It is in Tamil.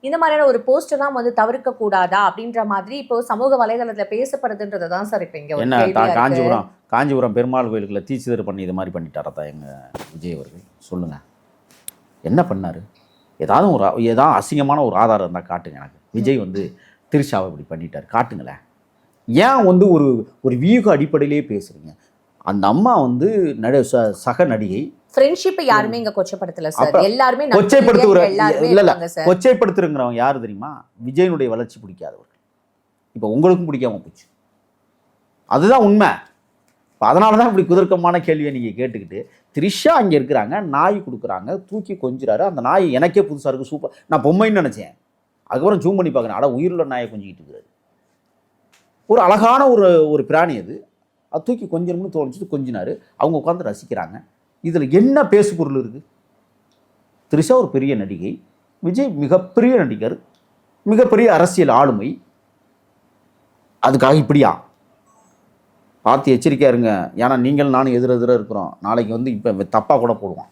இந்த மாதிரியான ஒரு போஸ்டெல்லாம் வந்து தவிர்க்க கூடாதா அப்படின்ற மாதிரி இப்போ சமூக வலைதளத்துல பேசப்படுதுன்றது தான் சார் இப்போ இங்க என்ன காஞ்சிபுரம் பெருமாள் கோயிலுக்குள்ள தீச்சிதர் பண்ணி இது மாதிரி பண்ணிட்டாரா எங்க விஜய் அவர்கள்? சொல்லுங்க, என்ன பண்ணாரு? ஏதாவது அசிங்கமான ஒரு ஆதாரம் இருந்தால் காட்டுங்க எனக்கு. விஜய் வந்து திரிஷாவை இப்படி பண்ணிட்டார், காட்டுங்களேன். ஏன் வந்து ஒரு வியூக அடிப்படையிலேயே பேசுறீங்க? அந்த அம்மா வந்து சக நடிகை. ஃப்ரெண்ட்ஷிப்பை யாருமே இங்க கொச்சைப்படுத்தல சார். எல்லாருமே கொச்சைப்படுத்துறவங்க யாரு தெரியுமா? விஜயனுடைய வளர்ச்சி பிடிக்காதவர்கள். இப்போ உங்களுக்கும் பிடிக்காம போச்சு, அதுதான் உண்மை. அதனால தான் இப்படி குதர்க்கமான கேள்வியை நீங்கள் கேட்டுக்கிட்டு, த்ரிஷா அங்கே இருக்கிறாங்க, நாய் கொடுக்குறாங்க, தூக்கி கொஞ்சிறாரு. அந்த நாய் எனக்கே புதுசாக இருக்குது, சூப்பர். நான் பொம்மைன்னு நினச்சேன், அதுக்கப்புறம் ஜூம் பண்ணி பார்க்குறேன், அட உயிருள்ள நாயை கொஞ்சிக்கிட்டு இருக்கிறாரு. ஒரு அழகான ஒரு பிராணி அது தூக்கி கொஞ்சம்னு தோணிச்சு, கொஞ்சினாரு. அவங்க உட்காந்து ரசிக்கிறாங்க. இதில் என்ன பேசு பொருள் இருக்குது? த்ரிஷா ஒரு பெரிய நடிகை, விஜய் மிகப்பெரிய நடிகர், மிகப்பெரிய அரசியல் ஆளுமை. அதுக்காக இப்படியா? பார்த்து எச்சரிக்கையாக இருங்க. ஏன்னா நீங்கள் நானும் எதிரெதிராக இருக்கிறோம். நாளைக்கு வந்து இப்போ தப்பாக கூட போடுவான்.